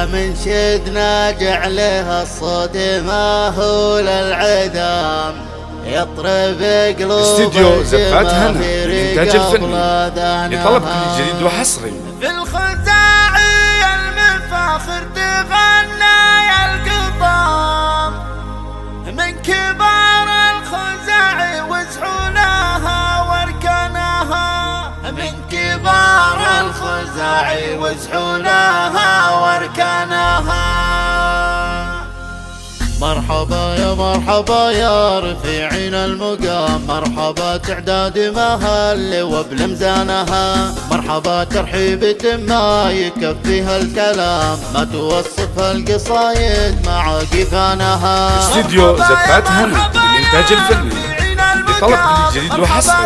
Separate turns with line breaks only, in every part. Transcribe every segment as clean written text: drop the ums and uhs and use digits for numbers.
من شدنا جعلها الصوت ما هو للعدام يطرب قلوب
استديو زفات هنا للإنتاج الفني لطلب كل جديد وحصري.
في الخزاعي المفاخر تغنى يا القطام من كبار الخزاعي وزحوناها واركناها من كبار الخزاعي وزحوناها واركناها. مرحبا يا مرحبا يا رفيعين المقام مرحبا تعداد مهل وبلمزانها مرحبا ترحيبة ما يكفيها الكلام ما توصفها القصايد مع قفانها.
استديو زفات هنا للإنتاج الفني لطلب كل جديد وحصري.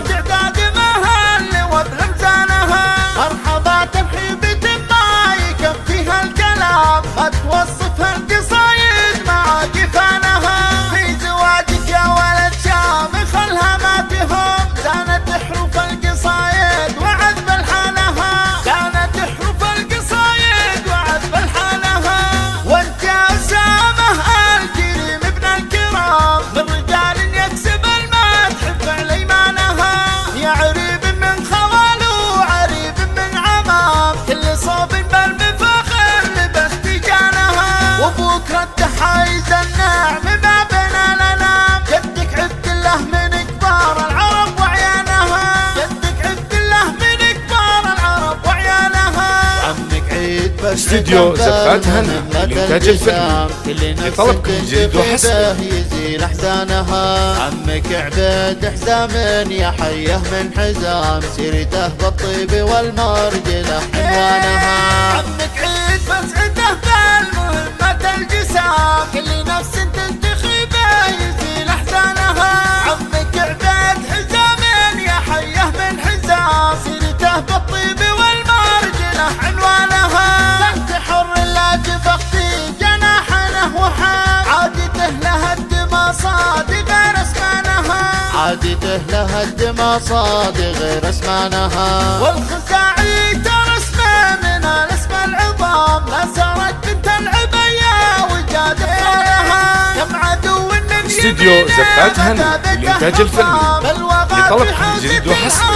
مرحبا ترحيبة ما يكفيها الكلام ما توصفها القصايد مع قفانها. في زواجك يا ولد شامخ الهماتهم كانت حروف القصايد وعذب الحانها كانت حروف القصايد وعذب الحانها. وانت يا أسامة الكريم ابن الكرام من رجال يكسب المدح فعل ايمانها يا عريب من خوال وعريب من عمام كل صوب بالمفاخر لبس تجانها. وابوك رد حايز النعم ما بين الانام جدك عبد الله من كبار العرب وعيانها جدك عبد الله من كبار العرب وعيانها. عمك عيد
استديو زفات هنا للإنتاج الفني لطلب كل جديد وحصري.
يزيل احزانها. عمك عبيد حزام يا حيه من حزام سيرته بالطيب والمرجله عنوانها. عمك عيد فسعته بالمهمة الجسام كل نفس تنتخبه يزيل احزانها. عمك عبيد حزام يا حيه من حزام سيرته بالطيب والمرجله عنوانها. سمت حر لا جفختي جناحنه وحام عادته لها الدمى صاد غير اسمانها عادته لها الدمى صاد غير اسمانها. والخزاعي ترى اسمه من الاسم العظام لا سارت بنت العبية وجاد فرها كم عدو من
استديو زفات هنا للإنتاج الفني لطلب كل جديد وحصري.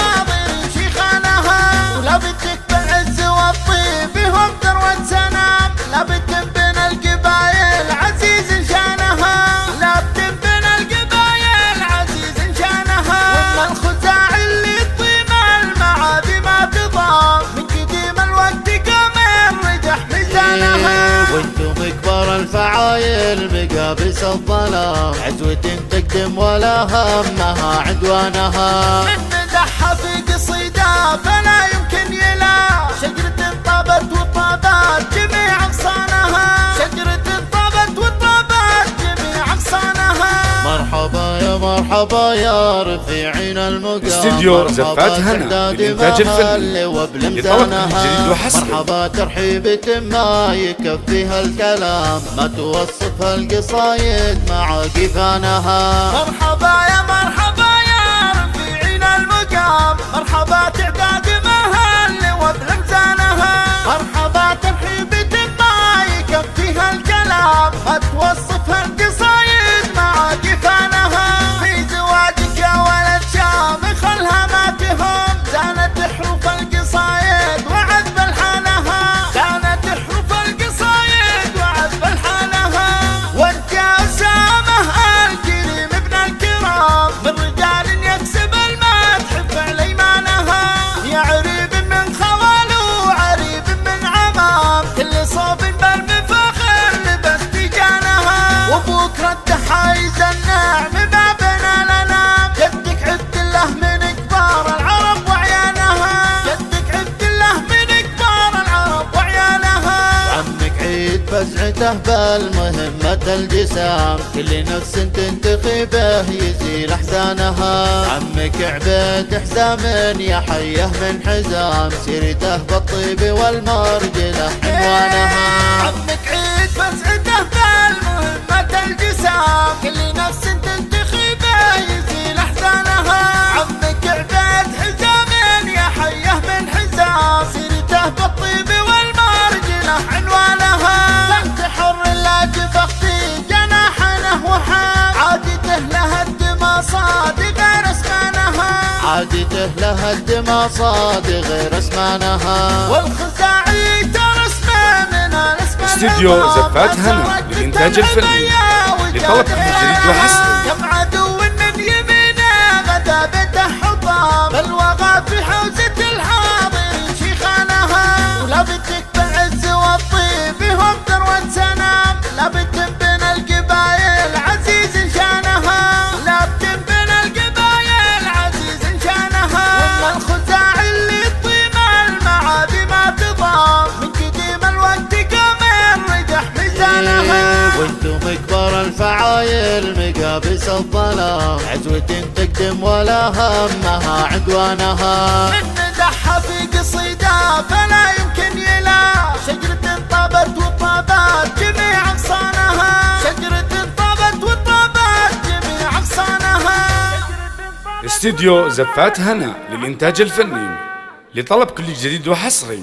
ولا بدك بالعز والطيب هم ذروة سنام لا بدك بين القبايل عزيز شانها لا بدك بين القبايل عزيز شانها. وان الخزاعي اللي يطيم المعادي ما تضام من قديم الوقت قام الرجح ميزانها. وانتم كبار الفعايل بقابس الظلام عزوة تقدم ولا همها عدوانها. من مدحها في قصيدة فلا يمكن يلا شجرة طابت وطابت جميع أغصانها شجرة طابت وطابت جميع أغصانها. مرحبا يا مرحبا يا رفيعين المقام
استديو زفات هنا للإنتاج الفني لطلب كل جديد وحصري.
مرحبا ترحيبة ما يكفيها الكلام ما توصفها القصايد مع قفانها. مرحبا يا مرحبا يا رفيعين المقام مرحبا تعداد مهل وبلمزانها. مرحبا ترحيبة ما يكفيها الكلام ما توصفها القصايد مع قفانها. في زواجك يا ولد شامخ الهماتهم كانت حروف القصايد وعذب الحانها كانت حروف القصايد وعذب الحانها. وانت يا أسامة الكريم ابن الكرام من رجال يكسب المدح فعل ايمانها يا عريب من خوال وعريب من عمام كل صوب بالمفاخر لبس تجانها. وابوك رد حايز النعم ما بين الانام جدك عبد الله من كبار العرب وعيانها جدك عبد الله من كبار العرب وعيانها. عمك عيد فزعته بالمهمة الجسام كل نفس تنتخبه يزيل احزانها. عمك عبيد حزام يا حيه من حزام سيرته بالطيب والمرجله عنوانها. عمك عيد فزعته بالمهمة الجسام كل نفس تنتخبه يزيل احزانها. عمك عبيد حزام يا حيه من حزام سيرته بالطيب والمرجله عنوانها. عادته لها الدمى صادق غير اسمانها. والخزاعي ترى اسمه من الاسم
استديو زفات هنا للإنتاج الفني لطلب كل جديد وحصري.
كم عدو من يمينه غدا بده حطام، الوغى في حوزة الحاضر شيخانها. ولا بدك بعز والطيب هم ثروة سنام، لا بدك بين القبايل عزيز شانها، لا بدك بين القبايل عزيز شانها. وان الخزاعي اللي يطيم المعادي ما تضام، من قديم الوقت قام الرجح ميزانها. وانتم كبار الفعايل مقابس الظلام، عزوة تقدم ولا همها عدوانها. من ندحها في قصيدة فلا يمكن يلا، شجرة طابت وطابت جميع أغصانها، شجرة طابت وطابت جميع أغصانها.
استديو زفات هنا للإنتاج الفني لطلب كل جديد وحصري.